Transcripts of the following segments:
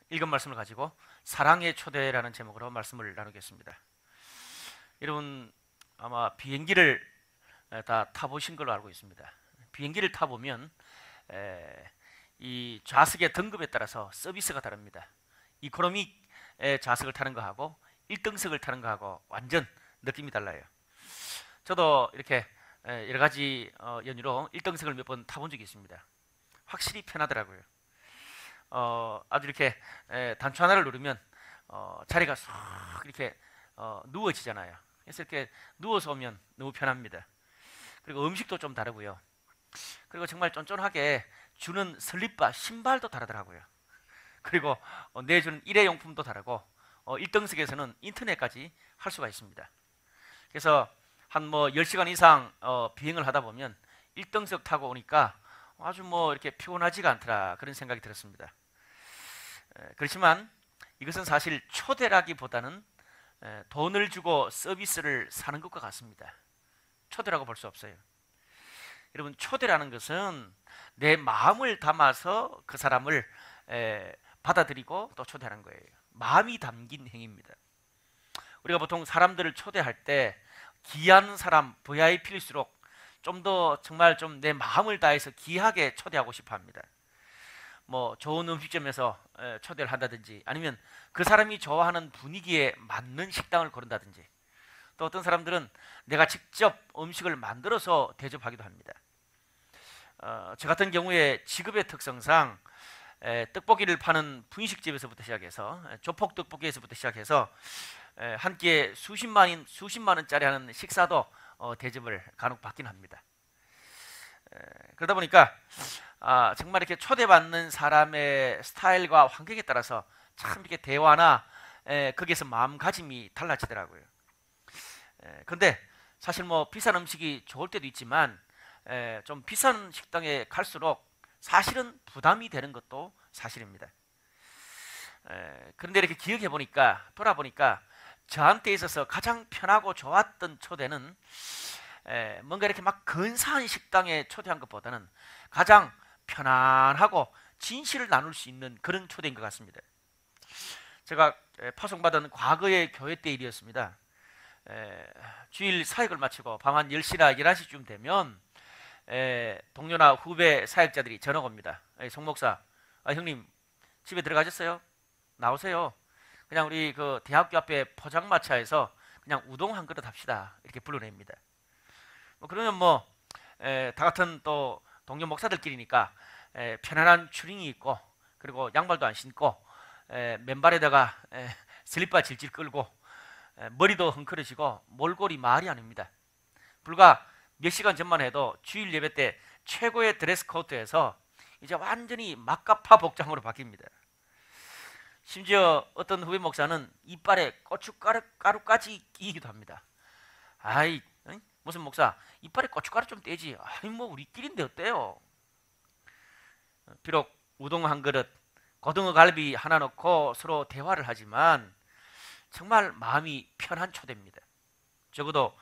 읽은 말씀을 가지고 사랑의 초대라는 제목으로 말씀을 나누겠습니다. 여러분 아마 비행기를 다 타보신 걸로 알고 있습니다. 비행기를 타보면 이 좌석의 등급에 따라서 서비스가 다릅니다. 이코노미 좌석을 타는 거하고 1등석을 타는 거하고 완전 느낌이 달라요. 저도 이렇게 여러 가지 연유로 1등석을 몇 번 타본 적이 있습니다. 확실히 편하더라고요. 아주 이렇게 단추 하나를 누르면 자리가 쏙 이렇게 누워지잖아요. 그래서 이렇게 누워서 오면 너무 편합니다. 그리고 음식도 좀 다르고요. 그리고 정말 쫀쫀하게 주는 슬립바, 신발도 다르더라고요. 그리고 내주는 일회용품도 다르고 1등석에서는 인터넷까지 할 수가 있습니다. 그래서 한 10시간 이상 비행을 하다 보면 1등석 타고 오니까 아주 이렇게 피곤하지가 않더라, 그런 생각이 들었습니다. 그렇지만 이것은 사실 초대라기보다는 돈을 주고 서비스를 사는 것과 같습니다. 초대라고 볼 수 없어요. 여러분, 초대라는 것은 내 마음을 담아서 그 사람을 받아들이고 또 초대하는 거예요. 마음이 담긴 행위입니다. 우리가 보통 사람들을 초대할 때 귀한 사람, VIP일수록 좀 더 정말 좀 내 마음을 다해서 귀하게 초대하고 싶어 합니다. 좋은 음식점에서 초대를 한다든지, 아니면 그 사람이 좋아하는 분위기에 맞는 식당을 고른다든지, 또 어떤 사람들은 내가 직접 음식을 만들어서 대접하기도 합니다. 저 같은 경우에 직업의 특성상 떡볶이를 파는 분식집에서부터 시작해서 조폭 떡볶이에서부터 시작해서 한 끼에 수십만 원짜리 하는 식사도 대접을 간혹 받긴 합니다. 그러다 보니까 정말 이렇게 초대받는 사람의 스타일과 환경에 따라서 참 이렇게 대화나 거기에서 마음가짐이 달라지더라고요. 그런데 사실 비싼 음식이 좋을 때도 있지만 좀 비싼 식당에 갈수록 사실은 부담이 되는 것도 사실입니다. 그런데 이렇게 기억해 보니까, 돌아보니까 저한테 있어서 가장 편하고 좋았던 초대는 뭔가 이렇게 막 근사한 식당에 초대한 것보다는 가장 편안하고 진실을 나눌 수 있는 그런 초대인 것 같습니다. 제가 파송받은 과거의 교회 때 일이었습니다. 주일 사역을 마치고 밤 한 10시나 11시쯤 되면 동료나 후배 사역자들이 전화가 옵니다. 송 목사, 형님 집에 들어가셨어요? 나오세요. 그냥 우리 그 대학교 앞에 포장마차에서 그냥 우동 한 그릇 합시다, 이렇게 불러냅니다. 그러면 다 같은 또 동료 목사들끼리니까 편안한 추링이 있고, 그리고 양말도 안 신고 맨발에다가 슬리퍼 질질 끌고 머리도 흥크러지고 몰골이 말이 아닙니다. 불과 몇 시간 전만 해도 주일 예배 때 최고의 드레스 코트에서 이제 완전히 막가파 복장으로 바뀝니다. 심지어 어떤 후배 목사는 이빨에 고춧가루까지 끼기도 합니다. 아이, 무슨 목사, 이빨에 고춧가루 좀 떼지. 아니 우리끼리인데 어때요? 비록 우동 한 그릇, 고등어 갈비 하나 넣고 서로 대화를 하지만 정말 마음이 편한 초대입니다. 적어도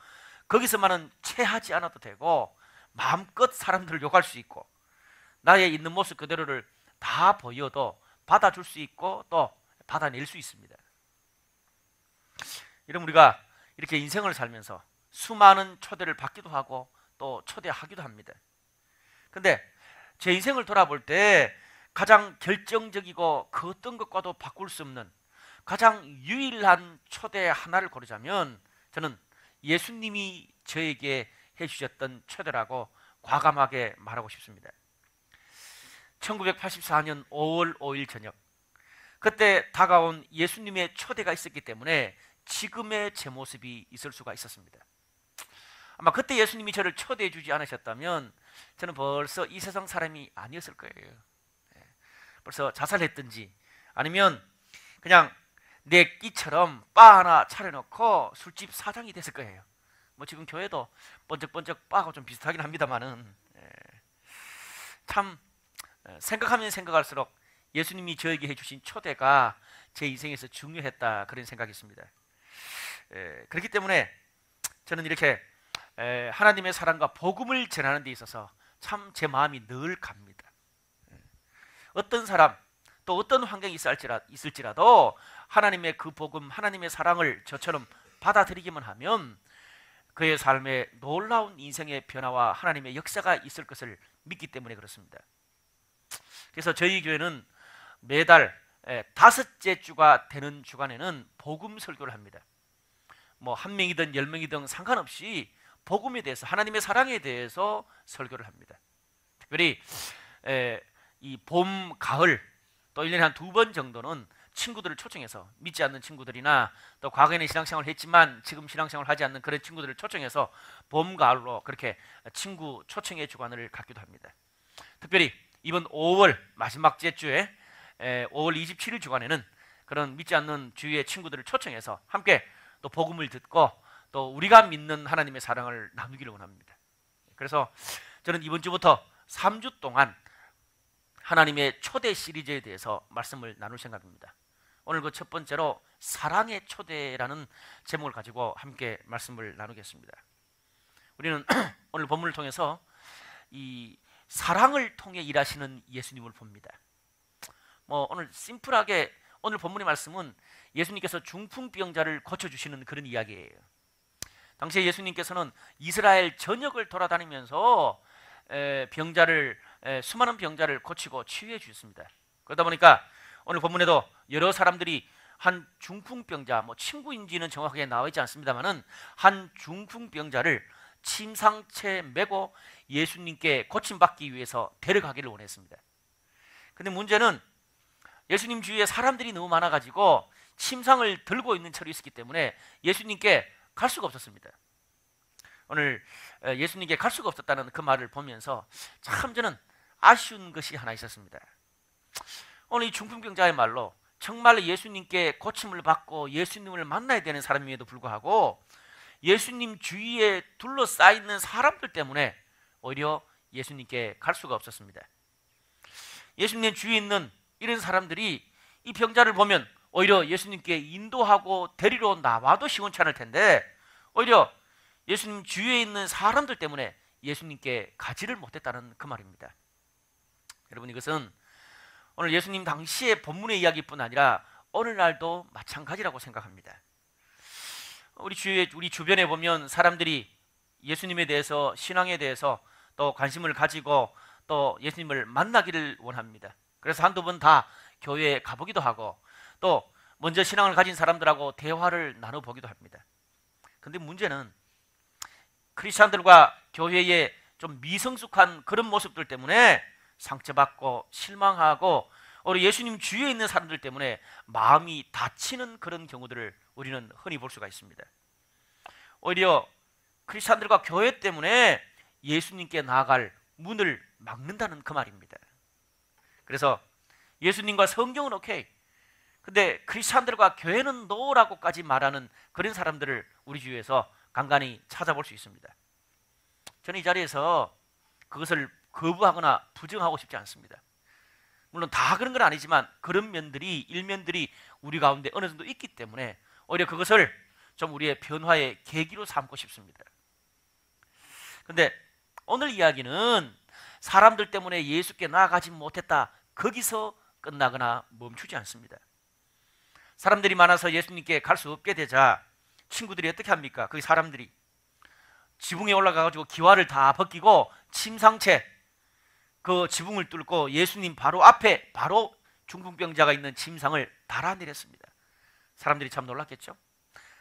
거기서만은 체하지 않아도 되고 마음껏 사람들을 욕할 수 있고 나의 있는 모습 그대로를 다 보여도 받아줄 수 있고 또 받아낼 수 있습니다. 이런 우리가 이렇게 인생을 살면서 수많은 초대를 받기도 하고 또 초대하기도 합니다. 근데 제 인생을 돌아볼 때 가장 결정적이고 그 어떤 것과도 바꿀 수 없는 가장 유일한 초대 하나를 고르자면 저는 예수님이 저에게 해주셨던 초대라고 과감하게 말하고 싶습니다. 1984년 5월 5일 저녁, 그때 다가온 예수님의 초대가 있었기 때문에 지금의 제 모습이 있을 수가 있었습니다. 아마 그때 예수님이 저를 초대해 주지 않으셨다면 저는 벌써 이 세상 사람이 아니었을 거예요. 벌써 자살했든지 아니면 그냥 내 끼처럼 바 하나 차려놓고 술집 사장이 됐을 거예요. 지금 교회도 번쩍번쩍 바하고 좀 비슷하긴 합니다만은 참 생각하면 생각할수록 예수님이 저에게 해주신 초대가 제 인생에서 중요했다, 그런 생각이 있습니다. 그렇기 때문에 저는 이렇게 하나님의 사랑과 복음을 전하는 데 있어서 참 제 마음이 늘 갑니다. 어떤 사람, 또 어떤 환경이 있을지라도 하나님의 그 복음, 하나님의 사랑을 저처럼 받아들이기만 하면 그의 삶에 놀라운 인생의 변화와 하나님의 역사가 있을 것을 믿기 때문에 그렇습니다. 그래서 저희 교회는 매달 5째 주가 되는 주간에는 복음 설교를 합니다. 뭐 1명이든 10명이든 상관없이 복음에 대해서, 하나님의 사랑에 대해서 설교를 합니다. 특별히 이 봄, 가을 또 1년에 한 2번 정도는 친구들을 초청해서, 믿지 않는 친구들이나 또 과거에는 신앙생활을 했지만 지금 신앙생활을 하지 않는 그런 친구들을 초청해서 봄, 가을로 그렇게 친구 초청의 주간을 갖기도 합니다. 특별히 이번 5월 마지막 주에 5월 27일 주간에는 그런 믿지 않는 주위의 친구들을 초청해서 함께 또 복음을 듣고 또 우리가 믿는 하나님의 사랑을 나누기를 원합니다. 그래서 저는 이번 주부터 3주 동안 하나님의 초대 시리즈에 대해서 말씀을 나눌 생각입니다. 오늘 그 첫 번째로 사랑의 초대라는 제목을 가지고 함께 말씀을 나누겠습니다. 우리는 오늘 본문을 통해서 이 사랑을 통해 일하시는 예수님을 봅니다. 오늘 심플하게 오늘 본문의 말씀은 예수님께서 중풍병자를 고쳐주시는 그런 이야기예요. 당시에 예수님께서는 이스라엘 전역을 돌아다니면서 수많은 병자를 고치고 치유해 주셨습니다. 그러다 보니까 오늘 본문에도 여러 사람들이 한 중풍병자, 친구인지는 정확하게 나와 있지 않습니다만은 한 중풍병자를 침상채 메고 예수님께 고침받기 위해서 데려가기를 원했습니다. 근데 문제는 예수님 주위에 사람들이 너무 많아가지고 침상을 들고 있는 처리 있었기 때문에 예수님께 갈 수가 없었습니다. 오늘 예수님께 갈 수가 없었다는 그 말을 보면서 참 저는 아쉬운 것이 하나 있었습니다. 오늘 이 중풍병자의 말로 정말 예수님께 고침을 받고 예수님을 만나야 되는 사람임에도 불구하고 예수님 주위에 둘러싸여 사람들 때문에 오히려 예수님께 갈 수가 없었습니다. 예수님 주위에 있는 이런 사람들이 이 병자를 보면 오히려 예수님께 인도하고 데리러 나와도 시원치 않을 텐데 오히려 예수님 주위에 있는 사람들 때문에 예수님께 가지를 못했다는 그 말입니다. 여러분, 이것은 오늘 예수님 당시의 본문의 이야기뿐 아니라 오늘날도 마찬가지라고 생각합니다. 우리 주변에 보면 사람들이 예수님에 대해서, 신앙에 대해서 또 관심을 가지고 또 예수님을 만나기를 원합니다. 그래서 한두 번 다 교회에 가보기도 하고 또 먼저 신앙을 가진 사람들하고 대화를 나눠보기도 합니다. 근데 문제는 크리스찬들과 교회에 좀 미성숙한 그런 모습들 때문에 상처받고 실망하고 우리 예수님 주위에 있는 사람들 때문에 마음이 다치는 그런 경우들을 우리는 흔히 볼 수가 있습니다. 오히려 크리스찬들과 교회 때문에 예수님께 나아갈 문을 막는다는 그 말입니다. 그래서 예수님과 성경은 오케이, 근데 크리스찬들과 교회는 노라고까지 말하는 그런 사람들을 우리 주위에서 간간히 찾아볼 수 있습니다. 저는 이 자리에서 그것을 거부하거나 부정하고 싶지 않습니다. 물론 다 그런 건 아니지만 그런 일면들이 우리 가운데 어느 정도 있기 때문에 오히려 그것을 좀 우리의 변화의 계기로 삼고 싶습니다. 그런데 오늘 이야기는 사람들 때문에 예수께 나아가지 못했다, 거기서 끝나거나 멈추지 않습니다. 사람들이 많아서 예수님께 갈 수 없게 되자 친구들이 어떻게 합니까? 그 사람들이 지붕에 올라가가지고 기와를 다 벗기고 침상채 그 지붕을 뚫고 예수님 바로 앞에 바로 중풍병자가 있는 침상을 달아내렸습니다. 사람들이 참 놀랐겠죠?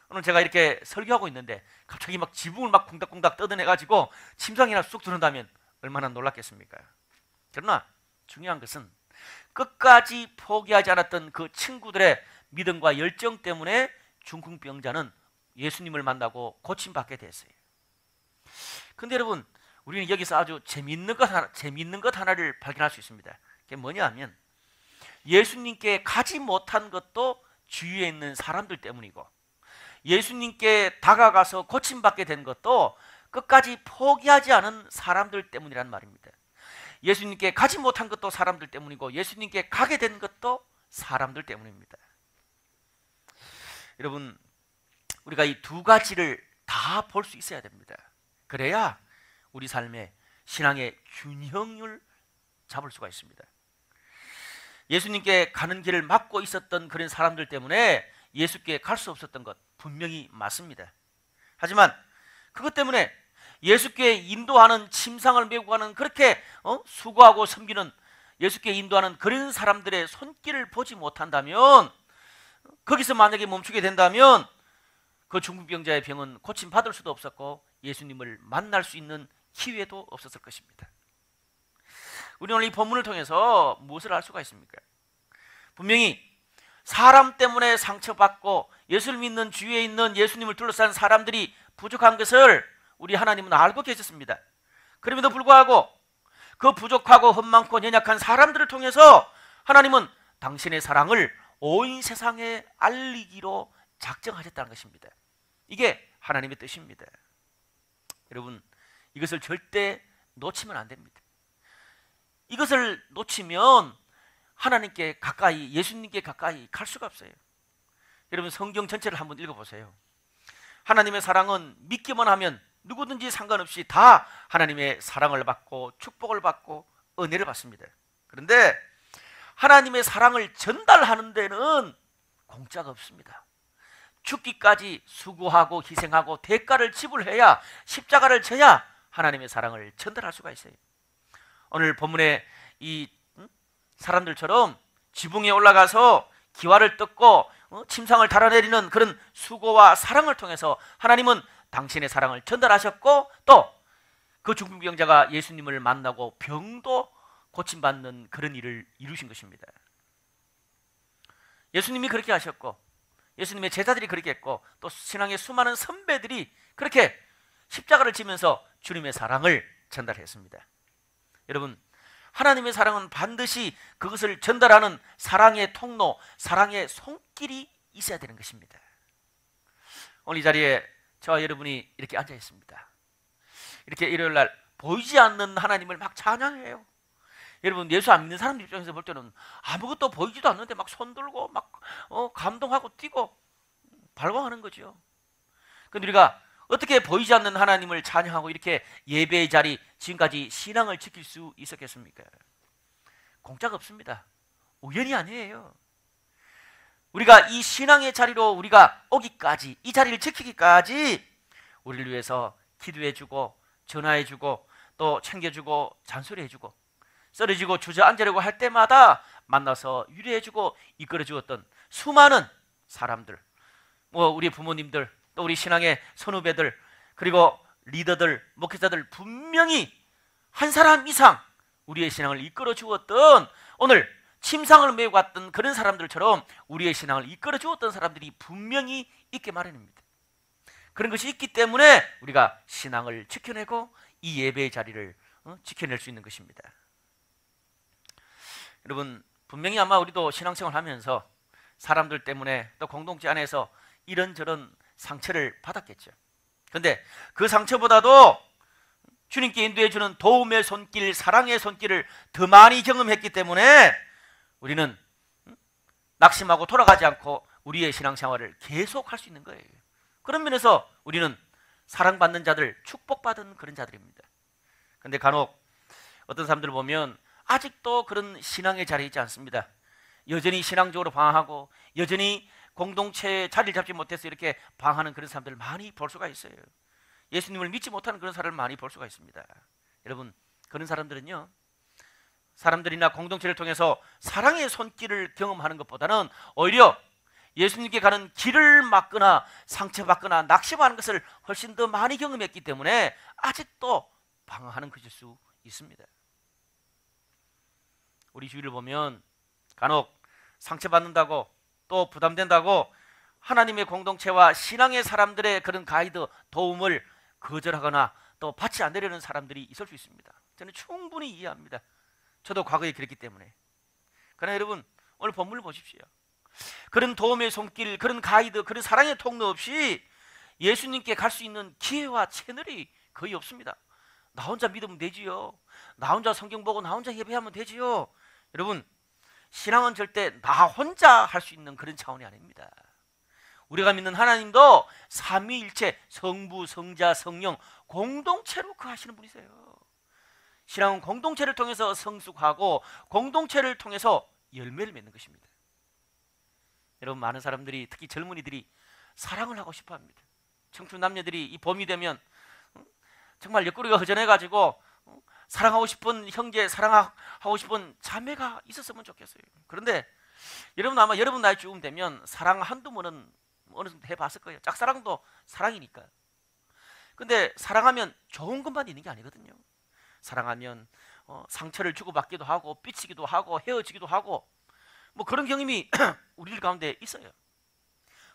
오늘 제가 이렇게 설교하고 있는데 갑자기 막 지붕을 막 쿵닥쿵닥 뜯어내가지고 침상이나 쑥 들어온다면 얼마나 놀랐겠습니까? 그러나 중요한 것은 끝까지 포기하지 않았던 그 친구들의 믿음과 열정 때문에 중풍병자는 예수님을 만나고 고침받게 됐어요. 근데 여러분, 우리는 여기서 아주 재미있는 것 하나를 발견할 수 있습니다. 그게 뭐냐 하면 예수님께 가지 못한 것도 주위에 있는 사람들 때문이고 예수님께 다가가서 고침받게 된 것도 끝까지 포기하지 않은 사람들 때문이란 말입니다. 예수님께 가지 못한 것도 사람들 때문이고 예수님께 가게 된 것도 사람들 때문입니다. 여러분, 우리가 이 두 가지를 다 볼 수 있어야 됩니다. 그래야 우리 삶의 신앙의 균형을 잡을 수가 있습니다. 예수님께 가는 길을 막고 있었던 그런 사람들 때문에 예수께 갈 수 없었던 것 분명히 맞습니다. 하지만 그것 때문에 예수께 인도하는, 침상을 메고 가는, 그렇게 수고하고 섬기는, 예수께 인도하는 그런 사람들의 손길을 보지 못한다면, 거기서 만약에 멈추게 된다면 그 중풍병자의 병은 고침받을 수도 없었고 예수님을 만날 수 있는 기회도 없었을 것입니다. 우리는 오늘 이 본문을 통해서 무엇을 알 수가 있습니까? 분명히 사람 때문에 상처받고 예수를 믿는 주위에 있는 예수님을 둘러싼 사람들이 부족한 것을 우리 하나님은 알고 계셨습니다. 그럼에도 불구하고 그 부족하고 흠많고 연약한 사람들을 통해서 하나님은 당신의 사랑을 온 세상에 알리기로 작정하셨다는 것입니다. 이게 하나님의 뜻입니다. 여러분, 이것을 절대 놓치면 안 됩니다. 이것을 놓치면 하나님께 가까이, 예수님께 가까이 갈 수가 없어요. 여러분, 성경 전체를 한번 읽어보세요. 하나님의 사랑은 믿기만 하면 누구든지 상관없이 다 하나님의 사랑을 받고 축복을 받고 은혜를 받습니다. 그런데 하나님의 사랑을 전달하는 데는 공짜가 없습니다. 죽기까지 수고하고 희생하고 대가를 지불해야, 십자가를 져야 하나님의 사랑을 전달할 수가 있어요. 오늘 본문의 이 사람들처럼 지붕에 올라가서 기와를 뜯고 침상을 달아내리는 그런 수고와 사랑을 통해서 하나님은 당신의 사랑을 전달하셨고, 또 그 중풍병자가 예수님을 만나고 병도 고침받는 그런 일을 이루신 것입니다. 예수님이 그렇게 하셨고, 예수님의 제자들이 그렇게 했고, 또 신앙의 수많은 선배들이 그렇게 십자가를 지면서 주님의 사랑을 전달했습니다. 여러분, 하나님의 사랑은 반드시 그것을 전달하는 사랑의 통로, 사랑의 손길이 있어야 되는 것입니다. 오늘 이 자리에 저와 여러분이 이렇게 앉아 있습니다. 이렇게 일요일 날 보이지 않는 하나님을 막 찬양해요. 여러분, 예수 안 믿는 사람들 입장에서 볼 때는 아무것도 보이지도 않는데 막 손들고 막 감동하고 뛰고 발광하는 거죠. 그런데 우리가 어떻게 보이지 않는 하나님을 찬양하고 이렇게 예배의 자리, 지금까지 신앙을 지킬 수 있었겠습니까? 공짜가 없습니다. 우연이 아니에요. 우리가 이 신앙의 자리로 우리가 오기까지, 이 자리를 지키기까지 우리를 위해서 기도해주고 전화해주고 또 챙겨주고 잔소리해주고 쓰러지고 주저앉으려고 할 때마다 만나서 위로해주고 이끌어주었던 수많은 사람들, 우리 부모님들, 또 우리 신앙의 선후배들, 그리고 리더들, 목회자들, 분명히 한 사람 이상 우리의 신앙을 이끌어 주었던, 오늘 침상을 메고 갔던 그런 사람들처럼 우리의 신앙을 이끌어 주었던 사람들이 분명히 있게 마련입니다. 그런 것이 있기 때문에 우리가 신앙을 지켜내고 이 예배의 자리를 지켜낼 수 있는 것입니다. 여러분, 분명히 아마 우리도 신앙생활 하면서 사람들 때문에 또 공동체 안에서 이런저런 상처를 받았겠죠. 그런데 그 상처보다도 주님께 인도해 주는 도움의 손길, 사랑의 손길을 더 많이 경험했기 때문에 우리는 낙심하고 돌아가지 않고 우리의 신앙생활을 계속할 수 있는 거예요. 그런 면에서 우리는 사랑받는 자들, 축복받은 그런 자들입니다. 그런데 간혹 어떤 사람들을 보면 아직도 그런 신앙의 자리에 있지 않습니다. 여전히 신앙적으로 방황하고 여전히 공동체에 자리를 잡지 못해서 이렇게 방황하는 그런 사람들을 많이 볼 수가 있어요. 예수님을 믿지 못하는 그런 사람을 많이 볼 수가 있습니다. 여러분, 그런 사람들은요, 사람들이나 공동체를 통해서 사랑의 손길을 경험하는 것보다는 오히려 예수님께 가는 길을 막거나 상처받거나 낙심하는 것을 훨씬 더 많이 경험했기 때문에 아직도 방황하는 것일 수 있습니다. 우리 주위를 보면 간혹 상처받는다고 또 부담된다고 하나님의 공동체와 신앙의 사람들의 그런 가이드, 도움을 거절하거나 또 받지 않으려는 사람들이 있을 수 있습니다. 저는 충분히 이해합니다. 저도 과거에 그랬기 때문에. 그러나 여러분, 오늘 본문을 보십시오. 그런 도움의 손길, 그런 가이드, 그런 사랑의 통로 없이 예수님께 갈 수 있는 기회와 채널이 거의 없습니다. 나 혼자 믿으면 되지요. 나 혼자 성경 보고 나 혼자 예배하면 되지요. 여러분, 신앙은 절대 나 혼자 할 수 있는 그런 차원이 아닙니다. 우리가 믿는 하나님도 삼위일체, 성부, 성자, 성령 공동체로 거하시는 분이세요. 신앙은 공동체를 통해서 성숙하고 공동체를 통해서 열매를 맺는 것입니다. 여러분, 많은 사람들이, 특히 젊은이들이 사랑을 하고 싶어 합니다. 청춘 남녀들이 이 봄이 되면 정말 옆구리가 허전해가지고 사랑하고 싶은 형제, 사랑하고 싶은 자매가 있었으면 좋겠어요. 그런데 여러분, 아마 여러분 나이쯤 되면 사랑 한두 번은 어느 정도 해봤을 거예요. 짝사랑도 사랑이니까. 근데 사랑하면 좋은 것만 있는 게 아니거든요. 사랑하면 상처를 주고받기도 하고 삐치기도 하고 헤어지기도 하고 뭐 그런 경험이 우리들 가운데 있어요.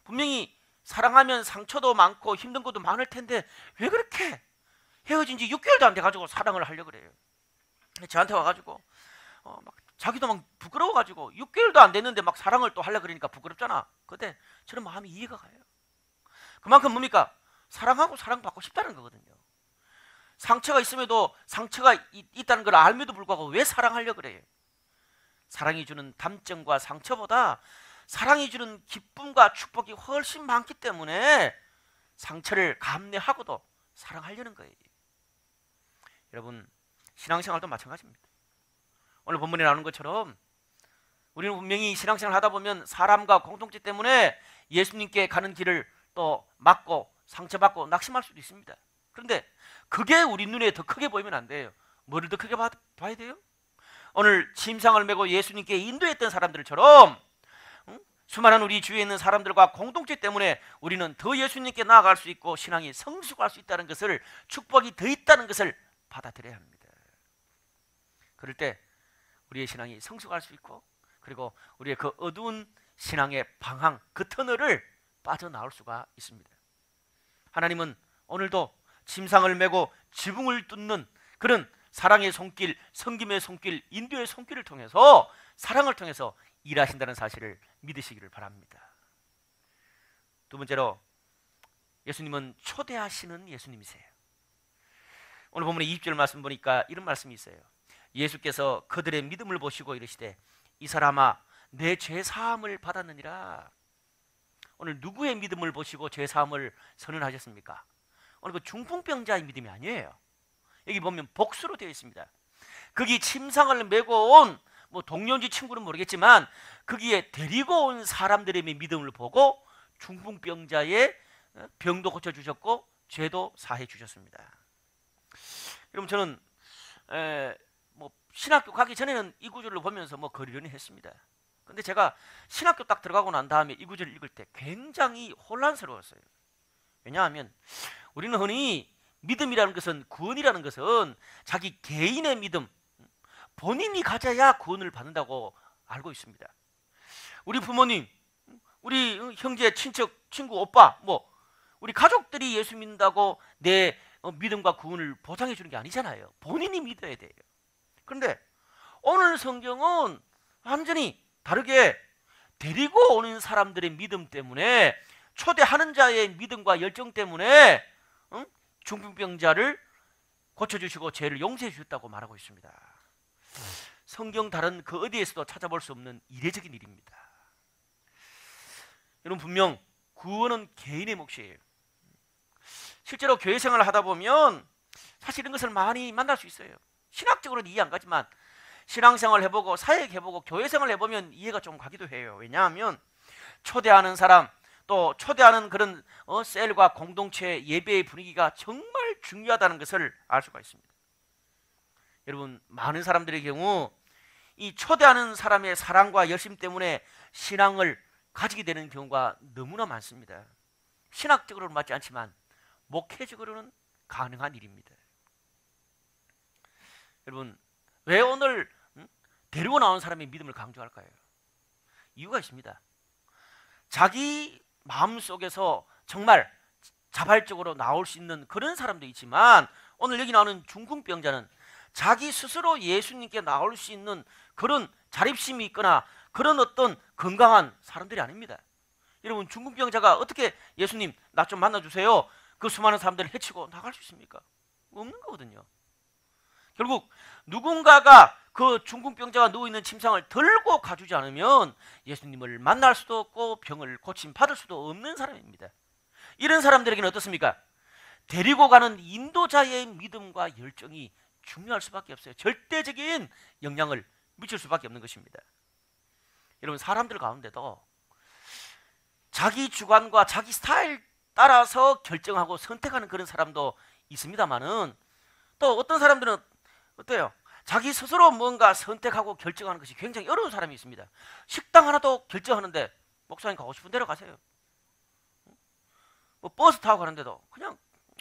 분명히 사랑하면 상처도 많고 힘든 것도 많을 텐데 왜 그렇게 헤어진 지 6개월도 안 돼가지고 사랑을 하려고 그래요. 저한테 와가지고 막 자기도 막 부끄러워가지고 6개월도 안 됐는데 막 사랑을 또 하려고 그러니까 부끄럽잖아. 근데 저는 마음이 이해가 가요. 그만큼 뭡니까? 사랑하고 사랑받고 싶다는 거거든요. 상처가 있음에도 상처가 있다는 걸 알면도 불구하고 왜 사랑하려고 그래요? 사랑이 주는 담정과 상처보다 사랑이 주는 기쁨과 축복이 훨씬 많기 때문에 상처를 감내하고도 사랑하려는 거예요. 여러분, 신앙생활도 마찬가지입니다. 오늘 본문에 나오는 것처럼 우리는 분명히 신앙생활 하다 보면 사람과 공동체 때문에 예수님께 가는 길을 또 막고 상처받고 낙심할 수도 있습니다. 그런데 그게 우리 눈에 더 크게 보이면 안 돼요. 뭐를 더 크게 봐야 돼요? 오늘 침상을 메고 예수님께 인도했던 사람들처럼 수많은 우리 주위에 있는 사람들과 공동체 때문에 우리는 더 예수님께 나아갈 수 있고 신앙이 성숙할 수 있다는 것을, 축복이 더 있다는 것을 받아들여야 합니다. 그럴 때 우리의 신앙이 성숙할 수 있고, 그리고 우리의 그 어두운 신앙의 방황, 그 터널을 빠져나올 수가 있습니다. 하나님은 오늘도 침상을 메고 지붕을 뚫는 그런 사랑의 손길, 섬김의 손길, 인도의 손길을 통해서, 사랑을 통해서 일하신다는 사실을 믿으시기를 바랍니다. 두 번째로, 예수님은 초대하시는 예수님이세요. 오늘 본문의 20절 말씀 보니까 이런 말씀이 있어요. 예수께서 그들의 믿음을 보시고 이르시되 이 사람아 내 죄사함을 받았느니라. 오늘 누구의 믿음을 보시고 죄사함을 선언하셨습니까? 오늘 그 중풍병자의 믿음이 아니에요. 여기 보면 복수로 되어 있습니다. 거기 침상을 메고 온 뭐 동료인지 친구는 모르겠지만 거기에 데리고 온 사람들의 믿음을 보고 중풍병자의 병도 고쳐주셨고 죄도 사해 주셨습니다. 여러분, 저는 뭐 신학교 가기 전에는 이 구절을 보면서 뭐 그러려니 했습니다. 근데 제가 신학교 딱 들어가고 난 다음에 이 구절을 읽을 때 굉장히 혼란스러웠어요. 왜냐하면 우리는 흔히 믿음이라는 것은, 구원이라는 것은 자기 개인의 믿음, 본인이 가져야 구원을 받는다고 알고 있습니다. 우리 부모님, 우리 형제, 친척, 친구, 오빠, 뭐 우리 가족들이 예수 믿는다고 내 믿음과 구원을 보장해 주는 게 아니잖아요. 본인이 믿어야 돼요. 그런데 오늘 성경은 완전히 다르게 데리고 오는 사람들의 믿음 때문에, 초대하는 자의 믿음과 열정 때문에 중풍병자를 고쳐주시고 죄를 용서해 주셨다고 말하고 있습니다. 성경 다른 그 어디에서도 찾아볼 수 없는 이례적인 일입니다. 여러분, 분명 구원은 개인의 몫이에요. 실제로 교회 생활을 하다 보면 사실 이런 것을 많이 만날 수 있어요. 신학적으로는 이해 안 가지만 신앙생활을 해보고 사역 해보고 교회 생활을 해보면 이해가 좀 가기도 해요. 왜냐하면 초대하는 사람, 또 초대하는 그런 셀과 공동체 예배의 분위기가 정말 중요하다는 것을 알 수가 있습니다. 여러분, 많은 사람들의 경우 이 초대하는 사람의 사랑과 열심 때문에 신앙을 가지게 되는 경우가 너무나 많습니다. 신학적으로는 맞지 않지만 목회적으로는 가능한 일입니다. 여러분, 왜 오늘 데리고 나온 사람의 믿음을 강조할까요? 이유가 있습니다. 자기 마음속에서 정말 자발적으로 나올 수 있는 그런 사람도 있지만, 오늘 여기 나오는 중풍병자는 자기 스스로 예수님께 나올 수 있는 그런 자립심이 있거나 그런 어떤 건강한 사람들이 아닙니다. 여러분, 중풍병자가 어떻게 예수님 나 좀 만나주세요, 그 수많은 사람들을 해치고 나갈 수 있습니까? 없는 거거든요. 결국 누군가가 그 중풍병자가 누워있는 침상을 들고 가주지 않으면 예수님을 만날 수도 없고 병을 고침받을 수도 없는 사람입니다. 이런 사람들에게는 어떻습니까? 데리고 가는 인도자의 믿음과 열정이 중요할 수밖에 없어요. 절대적인 영향을 미칠 수밖에 없는 것입니다. 여러분, 사람들 가운데도 자기 주관과 자기 스타일 따라서 결정하고 선택하는 그런 사람도 있습니다만은, 또 어떤 사람들은 어때요? 자기 스스로 뭔가 선택하고 결정하는 것이 굉장히 어려운 사람이 있습니다. 식당 하나도 결정하는데 목사님 가고 싶은 데로 가세요. 뭐 버스 타고 가는데도 그냥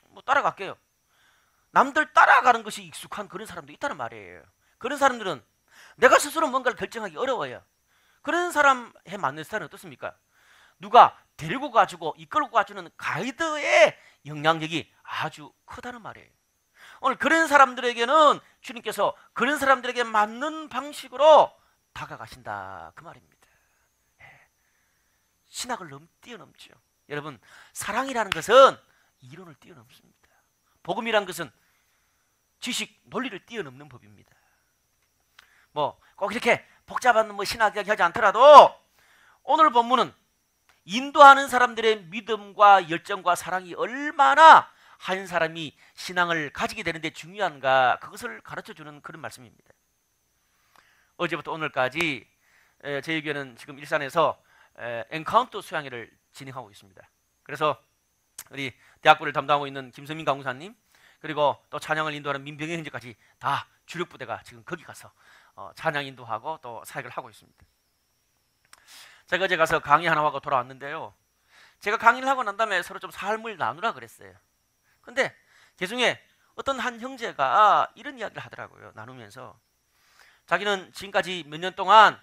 뭐 따라갈게요. 남들 따라가는 것이 익숙한 그런 사람도 있다는 말이에요. 그런 사람들은 내가 스스로 뭔가를 결정하기 어려워요. 그런 사람에 맞는 스타일은 어떻습니까? 누가 데리고 가지고 이끌고 가주는 가이드의 영향력이 아주 크다는 말이에요. 오늘 그런 사람들에게는 주님께서 그런 사람들에게 맞는 방식으로 다가가신다, 그 말입니다. 신학을 뛰어넘죠. 여러분, 사랑이라는 것은 이론을 뛰어넘습니다. 복음이라는 것은 지식, 논리를 뛰어넘는 법입니다. 뭐 꼭 이렇게 복잡한 신학 이야기 하지 않더라도 오늘 본문은 인도하는 사람들의 믿음과 열정과 사랑이 얼마나 한 사람이 신앙을 가지게 되는데 중요한가, 그것을 가르쳐주는 그런 말씀입니다. 어제부터 오늘까지 저희 교회는 지금 일산에서 엔카운터 수양회를 진행하고 있습니다. 그래서 우리 대학부를 담당하고 있는 김선민 강무사님, 그리고 또 찬양을 인도하는 민병희 형제까지 다 주력 부대가 지금 거기 가서 찬양 인도하고 또 사역을 하고 있습니다. 제가 어제 가서 강의 하나 하고 돌아왔는데요, 제가 강의를 하고 난 다음에 서로 좀 삶을 나누라 그랬어요. 근데 그중에 어떤 한 형제가 이런 이야기를 하더라고요. 나누면서 자기는 지금까지 몇 년 동안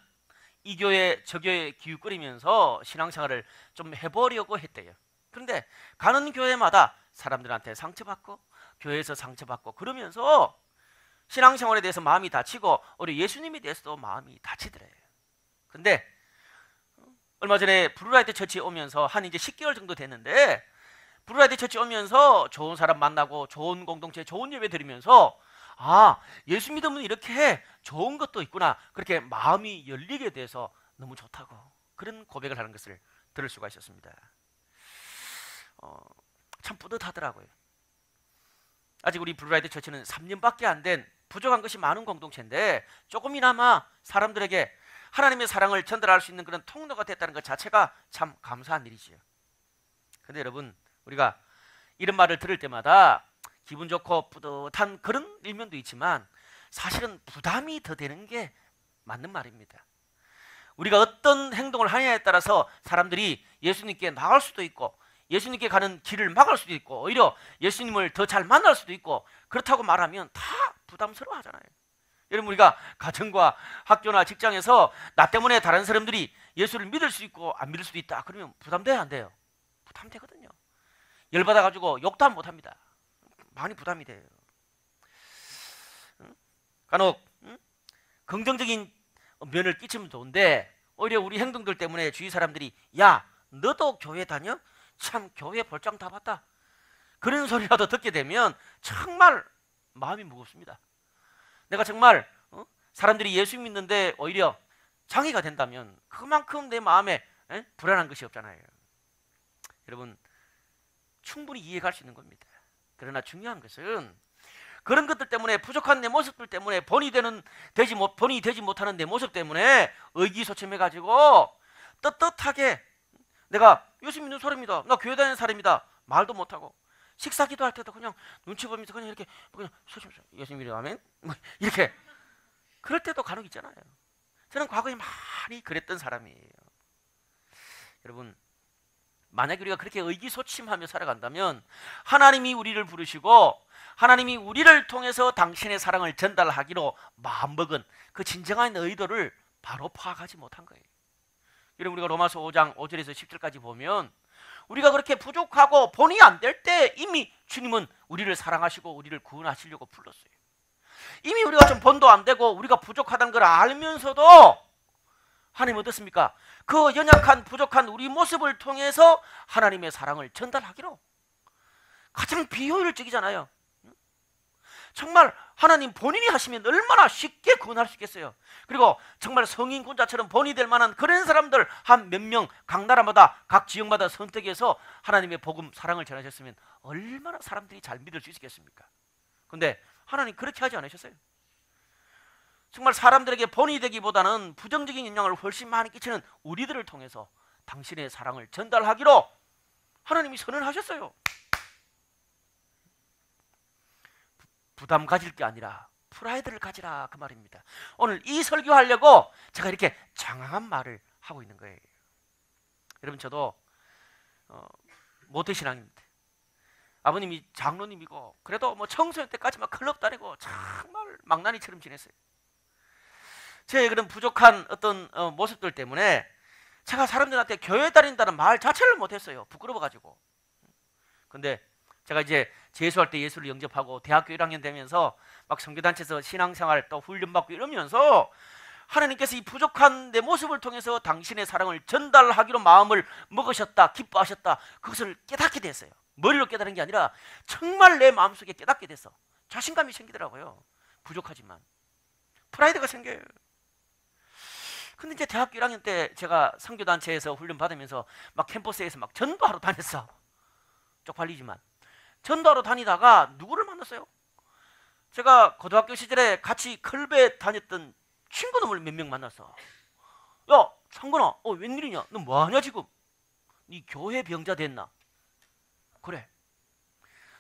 이 교회 저 교회 기웃거리면서 신앙생활을 좀 해보려고 했대요. 그런데 가는 교회마다 사람들한테 상처받고 교회에서 상처받고 그러면서 신앙생활에 대해서 마음이 다치고 우리 예수님에 대해서도 마음이 다치더래요. 근데 얼마 전에 브루라이트 처치에 오면서 한 이제 10개월 정도 됐는데, 브루라이트 처치 오면서 좋은 사람 만나고 좋은 공동체, 좋은 예배 드리면서 아, 예수 믿으면 이렇게 좋은 것도 있구나, 그렇게 마음이 열리게 돼서 너무 좋다고 그런 고백을 하는 것을 들을 수가 있었습니다. 참 뿌듯하더라고요. 아직 우리 브루라이트 처치는 3년밖에 안 된 부족한 것이 많은 공동체인데 조금이나마 사람들에게 하나님의 사랑을 전달할 수 있는 그런 통로가 됐다는 것 자체가 참 감사한 일이지요. 근데 여러분, 우리가 이런 말을 들을 때마다 기분 좋고 뿌듯한 그런 일면도 있지만 사실은 부담이 더 되는 게 맞는 말입니다. 우리가 어떤 행동을 하느냐에 따라서 사람들이 예수님께 나갈 수도 있고 예수님께 가는 길을 막을 수도 있고 오히려 예수님을 더 잘 만날 수도 있고, 그렇다고 말하면 다 부담스러워 하잖아요. 여러분, 우리가 가정과 학교나 직장에서 나 때문에 다른 사람들이 예수를 믿을 수 있고 안 믿을 수도 있다 그러면 부담돼야 안 돼요? 부담되거든요. 열받아가지고 욕도 못합니다. 많이 부담이 돼요. 간혹 긍정적인 면을 끼치면 좋은데 오히려 우리 행동들 때문에 주위 사람들이 야, 너도 교회 다녀? 참 교회 볼장 다 봤다, 그런 소리라도 듣게 되면 정말 마음이 무겁습니다. 내가 정말 사람들이 예수 믿는데 오히려 장애가 된다면 그만큼 내 마음에 불안한 것이 없잖아요. 여러분, 충분히 이해할 수 있는 겁니다. 그러나 중요한 것은 그런 것들 때문에, 부족한 내 모습들 때문에, 본이 되지 못하는 내 모습 때문에 의기소침해가지고 떳떳하게 내가 예수 믿는 사람이다, 나 교회 다니는 사람이다 말도 못하고, 식사 기도할 때도 그냥 눈치 보면서 그냥 이렇게 그냥 예수 믿는 아멘 이렇게 그럴 때도 간혹 있잖아요. 저는 과거에 많이 그랬던 사람이에요. 여러분, 만약에 우리가 그렇게 의기소침하며 살아간다면 하나님이 우리를 부르시고 하나님이 우리를 통해서 당신의 사랑을 전달하기로 마음먹은 그 진정한 의도를 바로 파악하지 못한 거예요. 여러분, 우리가 로마서 5장 5절에서 10절까지 보면 우리가 그렇게 부족하고 본이 안 될 때 이미 주님은 우리를 사랑하시고 우리를 구원하시려고 불렀어요. 이미 우리가 좀 본도 안 되고 우리가 부족하다는 걸 알면서도 하나님은 어떻습니까? 그 연약한 부족한 우리 모습을 통해서 하나님의 사랑을 전달하기로, 가장 비효율적이잖아요. 정말 하나님 본인이 하시면 얼마나 쉽게 구원할 수 있겠어요. 그리고 정말 성인군자처럼 본이 될 만한 그런 사람들 한 몇 명 각 나라마다 각 지역마다 선택해서 하나님의 복음 사랑을 전하셨으면 얼마나 사람들이 잘 믿을 수 있겠습니까? 그런데 하나님 그렇게 하지 않으셨어요. 정말 사람들에게 본이 되기보다는 부정적인 영향을 훨씬 많이 끼치는 우리들을 통해서 당신의 사랑을 전달하기로 하나님이 선언하셨어요. 부담 가질 게 아니라 프라이드를 가지라, 그 말입니다. 오늘 이 설교하려고 제가 이렇게 장황한 말을 하고 있는 거예요. 여러분, 저도 모태신앙입니다. 아버님이 장로님이고 그래도 뭐 청소년 때까지 막 클럽 다니고 정말 망나니처럼 지냈어요. 제 그런 부족한 어떤 모습들 때문에 제가 사람들한테 교회 다닌다는 말 자체를 못했어요. 부끄러워가지고. 근데 제가 이제 재수할 때 예수를 영접하고 대학교 1학년 되면서 막 선교단체에서 신앙생활 또 훈련받고 이러면서 하나님께서 이 부족한 내 모습을 통해서 당신의 사랑을 전달하기로 마음을 먹으셨다, 기뻐하셨다, 그것을 깨닫게 됐어요. 머리로 깨달은 게 아니라 정말 내 마음속에 깨닫게 됐어. 자신감이 생기더라고요. 부족하지만 프라이드가 생겨요. 근데 이제 대학교 1학년 때 제가 선교단체에서 훈련 받으면서 막 캠퍼스에서 막 전도하러 다녔어. 쪽팔리지만 전도하러 다니다가 누구를 만났어요? 제가 고등학교 시절에 같이 클베 다녔던 친구놈을 몇 명 만났어. 야, 상건아, 웬일이냐? 너 뭐하냐 지금? 네 교회 병자 됐나? 그래.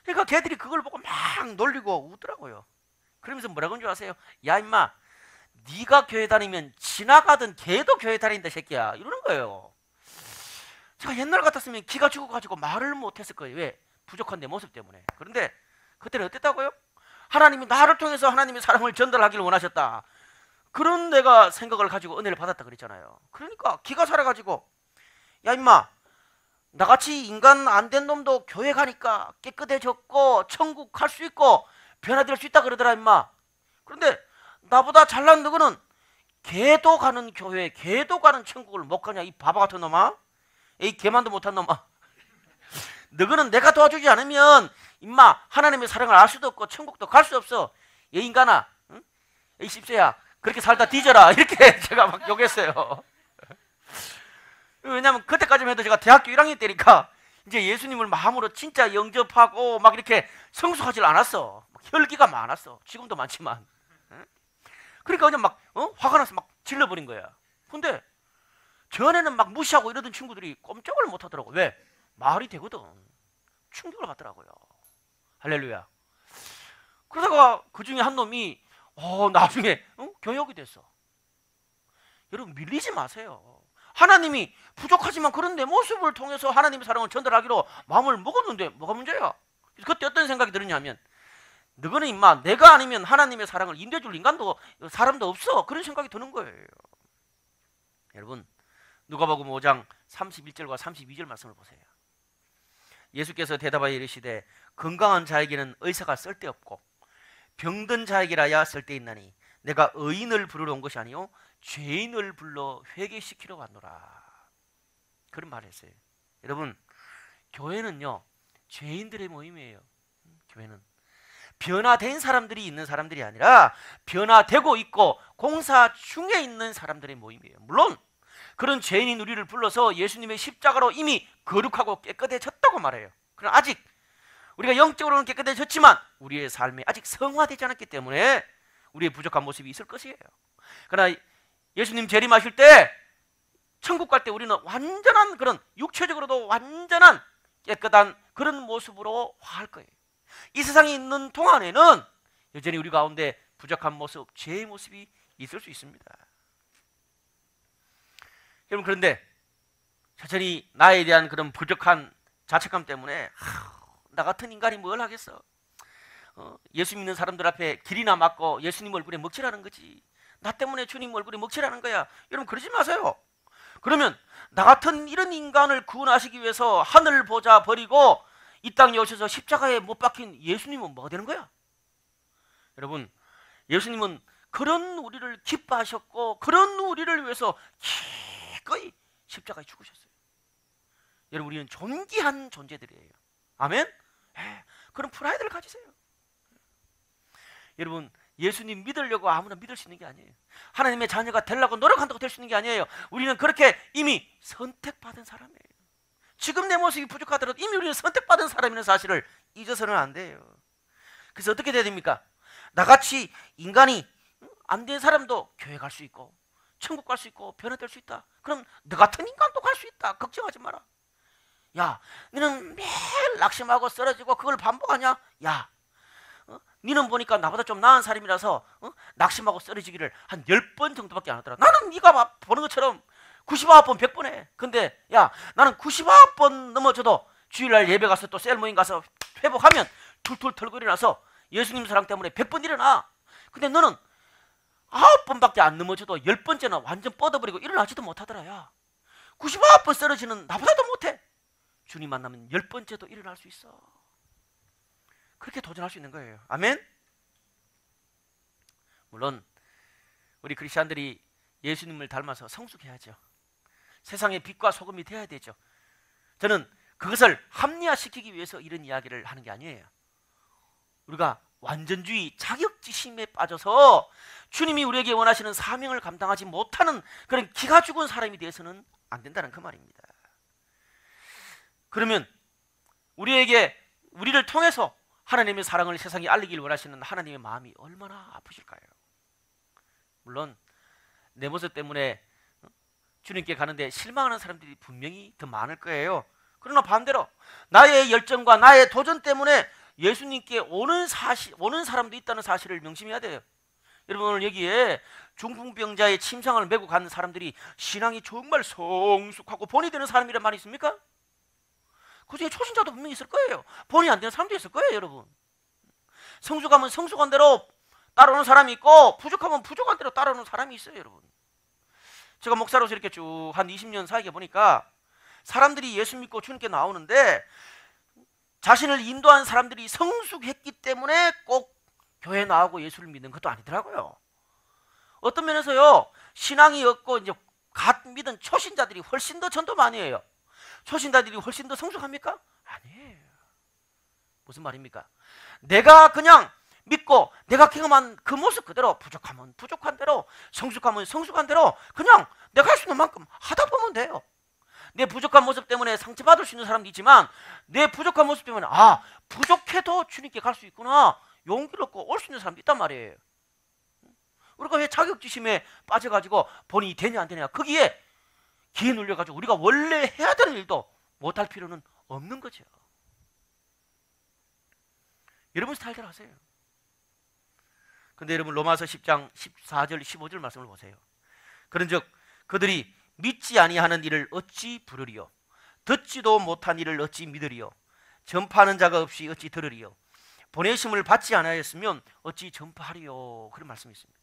그러니까 걔들이 그걸 보고 막 놀리고 웃더라고요. 그러면서 뭐라고 하는 줄 아세요? 야 임마, 네가 교회 다니면 지나가던 걔도 교회 다닌다 새끼야, 이러는 거예요. 제가 옛날 같았으면 기가 죽어가지고 말을 못했을 거예요. 왜? 부족한 내 모습 때문에. 그런데 그때는 어땠다고요? 하나님이 나를 통해서 하나님의 사랑을 전달하기를 원하셨다, 그런 내가 생각을 가지고 은혜를 받았다 그랬잖아요. 그러니까 기가 살아가지고 야 임마, 나같이 인간 안 된 놈도 교회 가니까 깨끗해졌고 천국 갈 수 있고 변화될 수 있다 그러더라 임마. 그런데 나보다 잘난 너는 개도 가는 교회, 개도 가는 천국을 못 가냐 이 바보 같은 놈아, 이 개만도 못한 놈아. 너는 내가 도와주지 않으면 임마 하나님의 사랑을 알 수도 없고 천국도 갈 수 없어. 얘 인간아, 응? 이 씹새야, 그렇게 살다 뒤져라, 이렇게 제가 막 욕했어요. 왜냐면 그때까지만 해도 제가 대학교 1학년 때니까 이제 예수님을 마음으로 진짜 영접하고 막 이렇게 성숙하지 않았어. 혈기가 많았어. 지금도 많지만. 그러니까 그냥 막 화가 나서 막 질러버린 거야. 근데 전에는 막 무시하고 이러던 친구들이 꼼짝을 못 하더라고. 왜? 말이 되거든. 충격을 받더라고요. 할렐루야. 그러다가 그 중에 한 놈이 나중에 교역이 됐어. 여러분, 밀리지 마세요. 하나님이 부족하지만 그런 내 모습을 통해서 하나님의 사랑을 전달하기로 마음을 먹었는데 뭐가 문제야? 그때 어떤 생각이 들었냐면, 너는 임마 내가 아니면 하나님의 사랑을 인도해줄 인간도 사람도 없어, 그런 생각이 드는 거예요. 여러분, 누가복음 5장 31절과 32절 말씀을 보세요. 예수께서 대답하여 이르시되 건강한 자에게는 의사가 쓸데없고 병든 자에게라야 쓸데있나니 내가 의인을 부르러 온 것이 아니요 죄인을 불러 회개시키러 왔노라, 그런 말을 했어요. 여러분, 교회는요 죄인들의 모임이에요. 교회는 변화된 사람들이 있는 사람들이 아니라 변화되고 있고 공사 중에 있는 사람들의 모임이에요. 물론 그런 죄인인 우리를 불러서 예수님의 십자가로 이미 거룩하고 깨끗해졌다고 말해요. 그러나 아직 우리가 영적으로는 깨끗해졌지만 우리의 삶이 아직 성화되지 않았기 때문에 우리의 부족한 모습이 있을 것이에요. 그러나 예수님 재림하실 때, 천국 갈 때 우리는 완전한 그런 육체적으로도 완전한 깨끗한 그런 모습으로 화할 거예요. 이 세상에 있는 동안에는 여전히 우리 가운데 부족한 모습, 죄의 모습이 있을 수 있습니다. 여러분, 그런데 여전히 나에 대한 그런 부족한 자책감 때문에 나 같은 인간이 뭘 하겠어? 예수 믿는 사람들 앞에 길이나 막고 예수님 얼굴에 먹칠하는 거지. 나 때문에 주님 얼굴에 먹칠하는 거야. 여러분, 그러지 마세요. 그러면 나 같은 이런 인간을 구원하시기 위해서 하늘 보좌 버리고 이 땅에 오셔서 십자가에 못 박힌 예수님은 뭐가 되는 거야? 여러분, 예수님은 그런 우리를 기뻐하셨고 그런 우리를 위해서 기꺼이 십자가에 죽으셨어요. 여러분, 우리는 존귀한 존재들이에요. 아멘? 그런 프라이드를 가지세요. 여러분, 예수님 믿으려고 아무나 믿을 수 있는 게 아니에요. 하나님의 자녀가 되려고 노력한다고 될 수 있는 게 아니에요. 우리는 그렇게 이미 선택받은 사람이에요. 지금 내 모습이 부족하더라도 이미 우리는 선택받은 사람이라는 사실을 잊어서는 안 돼요. 그래서 어떻게 돼야 됩니까? 나같이 인간이 안 된 사람도 교회 갈 수 있고 천국 갈 수 있고 변화될 수 있다. 그럼 너 같은 인간도 갈 수 있다. 걱정하지 마라. 야, 너는 매일 낙심하고 쓰러지고 그걸 반복하냐? 야, 너는 보니까 나보다 좀 나은 사람이라서 낙심하고 쓰러지기를 한 10번 정도밖에 안 하더라. 나는 네가 보는 것처럼 99번 100번 해. 근데 야, 나는 99번 넘어져도 주일날 예배 가서 또 셀 모임 가서 회복하면 툴툴 털고 일어나서 예수님 사랑 때문에 100번 일어나. 근데 너는 9번밖에 안 넘어져도 10번째는 완전 뻗어버리고 일어나지도 못하더라. 야, 99번 쓰러지는 나보다도 못해. 주님 만나면 10번째도 일어날 수 있어. 그렇게 도전할 수 있는 거예요. 아멘? 물론 우리 크리스찬들이 예수님을 닮아서 성숙해야죠. 세상의 빛과 소금이 되어야 되죠. 저는 그것을 합리화시키기 위해서 이런 이야기를 하는 게 아니에요. 우리가 완전주의, 자격지심에 빠져서 주님이 우리에게 원하시는 사명을 감당하지 못하는 그런 기가 죽은 사람이 되어서는 안 된다는 그 말입니다. 그러면 우리를 통해서 하나님의 사랑을 세상에 알리길 원하시는 하나님의 마음이 얼마나 아프실까요? 물론 내 모습 때문에 주님께 가는데 실망하는 사람들이 분명히 더 많을 거예요. 그러나 반대로 나의 열정과 나의 도전 때문에 예수님께 오는 사람도 있다는 사실을 명심해야 돼요. 여러분, 오늘 여기에 중풍병자의 침상을 메고 가는 사람들이 신앙이 정말 성숙하고 본이 되는 사람이란 말이 있습니까? 그 중에 초신자도 분명히 있을 거예요. 본이 안 되는 사람도 있을 거예요. 여러분, 성숙하면 성숙한 대로 따라오는 사람이 있고 부족하면 부족한 대로 따라오는 사람이 있어요. 여러분, 제가 목사로서 이렇게 쭉 한 20년 사이에 보니까 사람들이 예수 믿고 주님께 나오는데 자신을 인도한 사람들이 성숙했기 때문에 꼭 교회 나오고 예수를 믿는 것도 아니더라고요. 어떤 면에서요, 신앙이 없고 이제 갓 믿은 초신자들이 훨씬 더 전도 많이 해요. 초신자들이 훨씬 더 성숙합니까? 아니에요. 무슨 말입니까? 내가 그냥 믿고 내가 경험한 그 모습 그대로, 부족하면 부족한 대로, 성숙하면 성숙한 대로 그냥 내가 할 수 있는 만큼 하다 보면 돼요. 내 부족한 모습 때문에 상처받을 수 있는 사람도 있지만 내 부족한 모습 때문에 부족해도 주님께 갈 수 있구나, 용기를 얻고 올 수 있는 사람도 있단 말이에요. 우리가 왜 자격지심에 빠져가지고 본인이 되냐 안 되냐 거기에 기에 눌려가지고 우리가 원래 해야 되는 일도 못할 필요는 없는 거죠. 여러분 스타일대로 하세요. 근데 여러분, 로마서 10장 14절 15절 말씀을 보세요. 그런즉 그들이 믿지 아니하는 일을 어찌 부르리요? 듣지도 못한 일을 어찌 믿으리요? 전파하는 자가 없이 어찌 들으리요? 보내심을 받지 않았으면 어찌 전파하리요? 그런 말씀이 있습니다.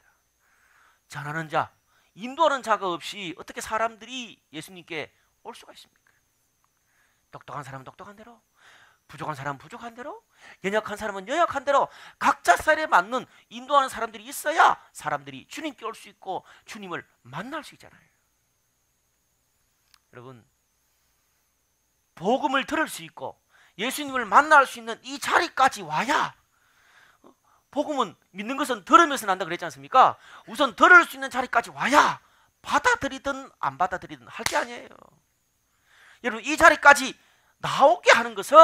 전하는 자, 인도하는 자가 없이 어떻게 사람들이 예수님께 올 수가 있습니까? 똑똑한 사람은 똑똑한 대로, 부족한 사람은 부족한 대로, 연약한 사람은 연약한 대로 각자 스타일에 맞는 인도하는 사람들이 있어야 사람들이 주님께 올 수 있고 주님을 만날 수 있잖아요. 여러분, 복음을 들을 수 있고 예수님을 만날 수 있는 이 자리까지 와야, 복음은 믿는 것은 들으면서 난다 그랬지 않습니까? 우선 들을 수 있는 자리까지 와야 받아들이든 안 받아들이든 할 게 아니에요. 여러분, 이 자리까지 나오게 하는 것은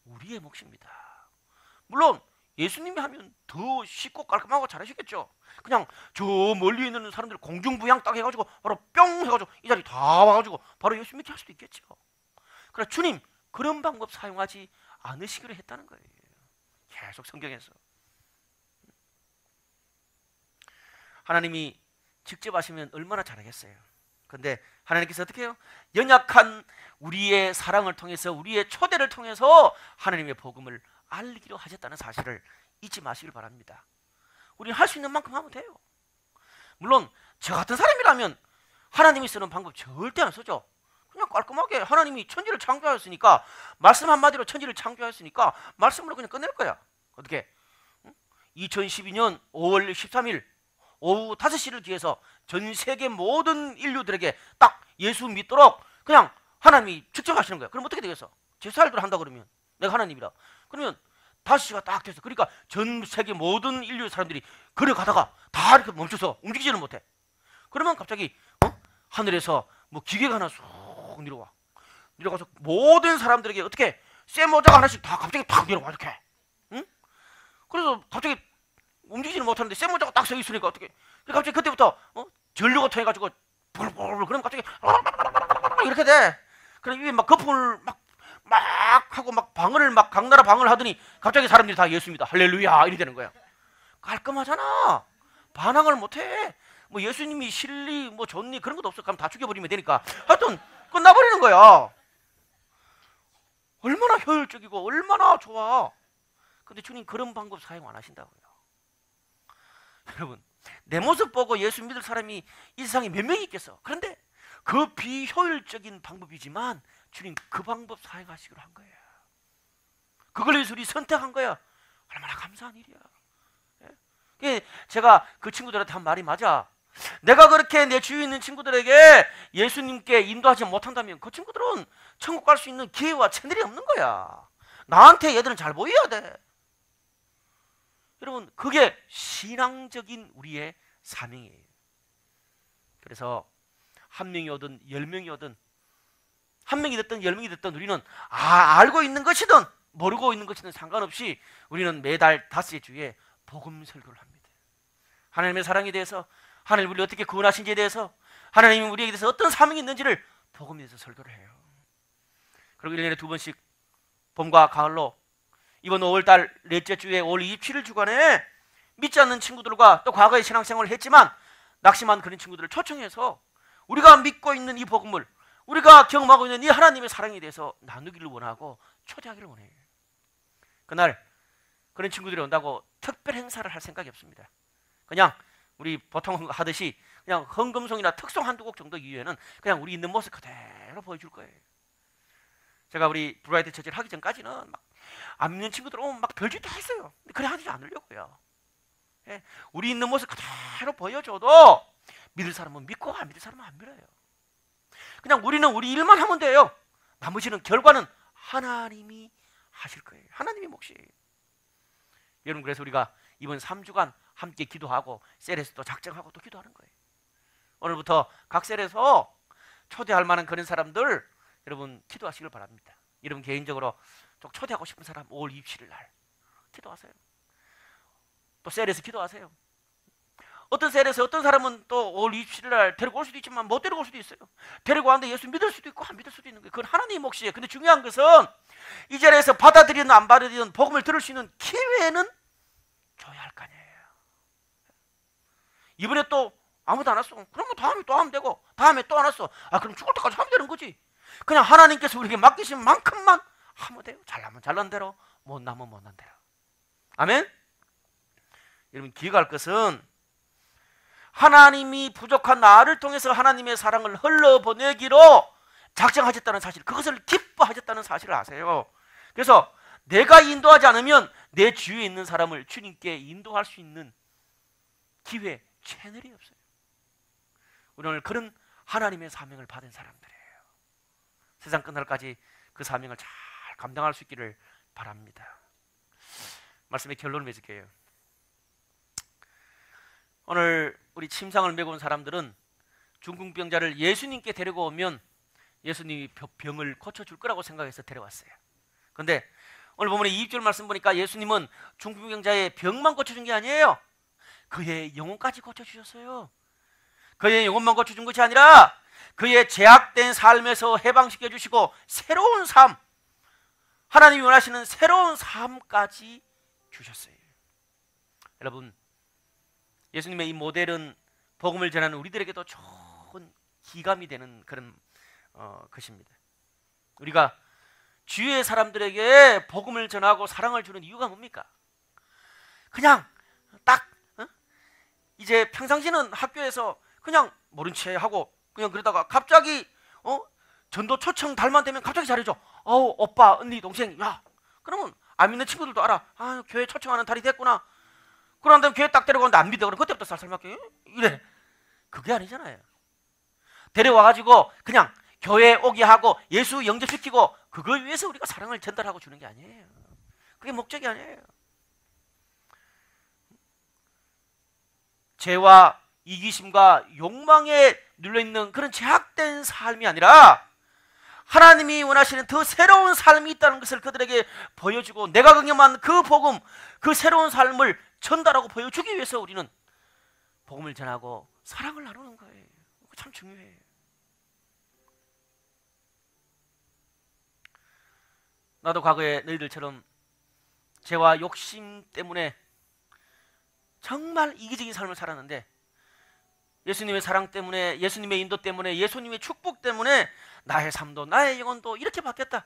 우리의 몫입니다. 물론 예수님이 하면 더 쉽고 깔끔하고 잘하시겠죠. 그냥 저 멀리 있는 사람들 공중부양 딱 해가지고 바로 뿅 해가지고 이 자리 다 와가지고 바로 예수 믿게 할 수도 있겠죠. 그러나 주님 그런 방법 사용하지 않으시기로 했다는 거예요. 계속 성경에서 하나님이 직접 하시면 얼마나 잘하겠어요. 근데 하나님께서 어떻게 해요? 연약한 우리의 사랑을 통해서, 우리의 초대를 통해서 하나님의 복음을 알리기로 하셨다는 사실을 잊지 마시길 바랍니다. 우리는 할 수 있는 만큼 하면 돼요. 물론 저 같은 사람이라면 하나님이 쓰는 방법 절대 안 쓰죠. 그냥 깔끔하게 하나님이 천지를 창조하였으니까, 말씀 한마디로 천지를 창조하였으니까 말씀으로 그냥 끝낼 거야. 어떻게? 2012년 5월 13일 오후 5시를 기해서 전 세계 모든 인류들에게 딱 예수 믿도록 그냥 하나님이 직접 하시는 거야. 그럼 어떻게 되겠어? 제사일들 한다 그러면, 내가 하나님이라 그러면 5시가 딱 돼서, 그러니까 전 세계 모든 인류 사람들이 걸어가다가 다 이렇게 멈춰서 움직이지를 못해. 그러면 갑자기 하늘에서 뭐 기계가 하나 쑥 내려와. 내려가서 모든 사람들에게 어떻게 쇠 모자가 하나씩 다 갑자기 탁 내려와 이렇게. 응? 그래서 갑자기 움직이지는 못하는데 쇠 모자가 딱 서 있으니까 어떻게? 갑자기 그때부터 전류가 통해가지고 불불불 그러면 갑자기 이렇게 돼. 그래 위에 막 거품을 막 하고 막 방언을 막 강나라 방언을 하더니 갑자기 사람들이 다 예수입니다. 할렐루야 이렇게 되는 거야. 깔끔하잖아. 반항을 못해. 뭐 예수님이 실리 뭐 좋니 그런 것도 없어. 그럼 다 죽여버리면 되니까. 하여튼 끝나버리는 거야. 얼마나 효율적이고 얼마나 좋아. 근데 주님 그런 방법 사용 안 하신다고요. 여러분 내 모습 보고 예수 믿을 사람이 이 세상에 몇 명이 있겠어. 그런데 그 비효율적인 방법이지만 주님 그 방법 사용하시기로 한 거예요. 그걸 위해서 우리 선택한 거야. 얼마나 감사한 일이야. 예? 제가 그 친구들한테 한 말이 맞아. 내가 그렇게 내 주위에 있는 친구들에게 예수님께 인도하지 못한다면 그 친구들은 천국 갈 수 있는 기회와 채널이 없는 거야. 나한테 얘들은 잘 보여야 돼. 여러분 그게 신앙적인 우리의 사명이에요. 그래서 한 명이 오든 10명이 오든 한 명이 됐든 10명이 됐든 우리는 알고 있는 것이든 모르고 있는 것이든 상관없이 우리는 매달 5개 주에 복음 설교를 합니다. 하나님의 사랑에 대해서, 하나님 우리를 어떻게 구원하신지에 대해서, 하나님이 우리에게 대해서 어떤 사명이 있는지를 복음에 대해서 설교를 해요. 그리고 1년에 2번씩 봄과 가을로 이번 5월달 넷째 주에 5월 27일 주간에 믿지 않는 친구들과 또 과거에 신앙생활을 했지만 낙심한 그런 친구들을 초청해서 우리가 믿고 있는 이 복음을, 우리가 경험하고 있는 이 하나님의 사랑에 대해서 나누기를 원하고 초대하기를 원해요. 그날 그런 친구들이 온다고 특별 행사를 할 생각이 없습니다. 그냥 우리 보통 하듯이 그냥 헌금송이나 특송 한두 곡 정도 이후에는 그냥 우리 있는 모습 그대로 보여줄 거예요. 제가 우리 브라이트 처치를 하기 전까지는 막 안 믿는 친구들 오면 막 별짓 다 했어요. 근데 그래 하지 않으려고요. 예? 우리 있는 모습 그대로 보여줘도 믿을 사람은 믿고 안 믿을 사람은 안 믿어요. 그냥 우리는 우리 일만 하면 돼요. 나머지는 결과는 하나님이 하실 거예요. 하나님의 몫이에요. 여러분 그래서 우리가 이번 3주간 함께 기도하고 셀에서 또 작정하고 또 기도하는 거예요. 오늘부터 각 셀에서 초대할 만한 그런 사람들 여러분 기도하시길 바랍니다. 여러분 개인적으로 좀 초대하고 싶은 사람 5월 27일 날 기도하세요. 또 셀에서 기도하세요. 어떤 셀에서 어떤 사람은 또 5월 27일 날 데리고 올 수도 있지만 못 데리고 올 수도 있어요. 데리고 왔는데 예수 믿을 수도 있고 안 믿을 수도 있는 거예요. 그건 하나님의 몫이에요. 근데 중요한 것은 이 자리에서 받아들이든 안 받아들이든 복음을 들을 수 있는 기회는 줘야 할 거 아니에요. 이번에 또 아무도 안 왔어. 그러면 다음에 또 하면 되고 다음에 또 안 왔어. 그럼 죽을 때까지 하면 되는 거지. 그냥 하나님께서 우리에게 맡기신 만큼만 하면 돼요. 잘나면 잘난 대로, 못나면 못난 대로. 아멘? 여러분 기억할 것은 하나님이 부족한 나를 통해서 하나님의 사랑을 흘러보내기로 작정하셨다는 사실, 그것을 기뻐하셨다는 사실을 아세요. 그래서 내가 인도하지 않으면 내 주위에 있는 사람을 주님께 인도할 수 있는 기회, 채널이 없어요. 우리 오늘 그런 하나님의 사명을 받은 사람들이에요. 세상 끝날까지 그 사명을 잘 감당할 수 있기를 바랍니다. 말씀의 결론을 맺을게요. 오늘 우리 침상을 메고 온 사람들은 중풍병자를 예수님께 데리고 오면 예수님이 병을 고쳐줄 거라고 생각해서 데려왔어요. 그런데 오늘 보면 2절 말씀 보니까 예수님은 중풍병자의 병만 고쳐준 게 아니에요. 그의 영혼까지 고쳐주셨어요. 그의 영혼만 고쳐준 것이 아니라 그의 제약된 삶에서 해방시켜 주시고 새로운 삶, 하나님이 원하시는 새로운 삶까지 주셨어요. 여러분 예수님의 이 모델은 복음을 전하는 우리들에게도 좋은 기감이 되는 그런 것입니다. 우리가 주위의 사람들에게 복음을 전하고 사랑을 주는 이유가 뭡니까? 그냥 딱 이제 평상시는 학교에서 그냥 모른 체 하고 그냥 그러다가 갑자기 전도 초청 달만 되면 갑자기 잘해줘. 오빠, 언니, 동생, 야. 그러면 안 믿는 친구들도 알아. 교회 초청하는 달이 됐구나. 그런 다음에 교회 딱 데려가는데 안 믿어. 그럼 그때부터 살살 맞게 이래. 그게 아니잖아요. 데려와가지고 그냥 교회 오게 하고 예수 영접시키고 그걸 위해서 우리가 사랑을 전달하고 주는 게 아니에요. 그게 목적이 아니에요. 죄와 이기심과 욕망에 눌려있는 그런 제약된 삶이 아니라 하나님이 원하시는 더 새로운 삶이 있다는 것을 그들에게 보여주고 내가 경험한 그 복음, 그 새로운 삶을 전달하고 보여주기 위해서 우리는 복음을 전하고 사랑을 나누는 거예요. 참 중요해요. 나도 과거에 너희들처럼 죄와 욕심 때문에 정말 이기적인 삶을 살았는데 예수님의 사랑 때문에, 예수님의 인도 때문에, 예수님의 축복 때문에 나의 삶도 나의 영혼도 이렇게 바뀌었다.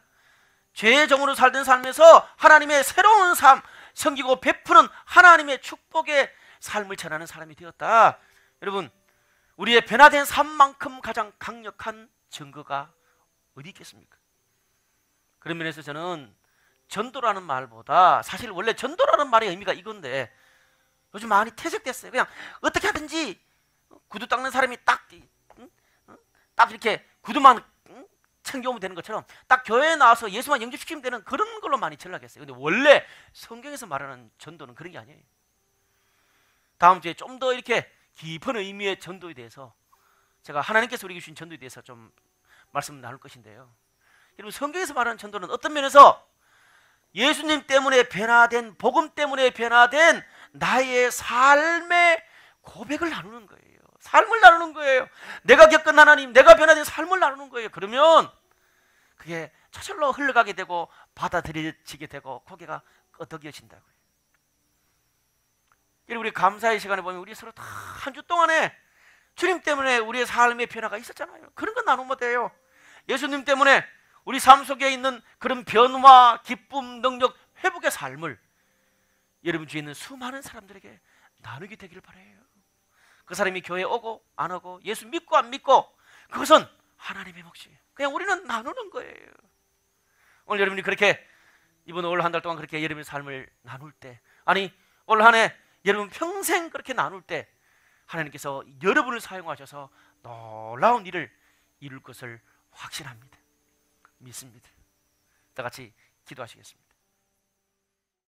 죄의 종으로 살던 삶에서 하나님의 새로운 삶, 섬기고 베푸는 하나님의 축복의 삶을 전하는 사람이 되었다. 여러분, 우리의 변화된 삶만큼 가장 강력한 증거가 어디 있겠습니까? 그런 면에서 저는 전도라는 말보다, 사실 원래 전도라는 말의 의미가 이건데 요즘 많이 퇴색됐어요. 그냥 어떻게 하든지 구두 닦는 사람이 딱 이렇게 구두만 챙겨오면 되는 것처럼 딱 교회에 나와서 예수만 영접시키면 되는 그런 걸로 많이 전락했어요. 근데 원래 성경에서 말하는 전도는 그런 게 아니에요. 다음 주에 좀 더 이렇게 깊은 의미의 전도에 대해서, 제가 하나님께서 우리에게 주신 전도에 대해서 좀 말씀 나눌 것인데요. 여러분, 성경에서 말하는 전도는 어떤 면에서 예수님 때문에 변화된, 복음 때문에 변화된 나의 삶의 고백을 나누는 거예요. 삶을 나누는 거예요. 내가 겪은 하나님, 내가 변화된 삶을 나누는 거예요. 그러면 그게 저절로 흘러가게 되고 받아들여지게 되고 고개가 끄덕여진다고요. 우리 감사의 시간에 보면 우리 서로 다 한 주 동안에 주님 때문에 우리의 삶의 변화가 있었잖아요. 그런 건 나누면 돼요. 예수님 때문에 우리 삶 속에 있는 그런 변화, 기쁨, 능력, 회복의 삶을 여러분 주위에 있는 수많은 사람들에게 나누게 되기를 바라요. 그 사람이 교회에 오고 안 오고, 예수 믿고 안 믿고, 그것은 하나님의 몫이에요. 그냥 우리는 나누는 거예요. 오늘 여러분이 그렇게 이번 올 한 달 동안 그렇게 여러분의 삶을 나눌 때, 아니 올 한 해 여러분 평생 그렇게 나눌 때 하나님께서 여러분을 사용하셔서 놀라운 일을 이룰 것을 확신합니다. 믿습니다. 다 같이 기도하시겠습니다.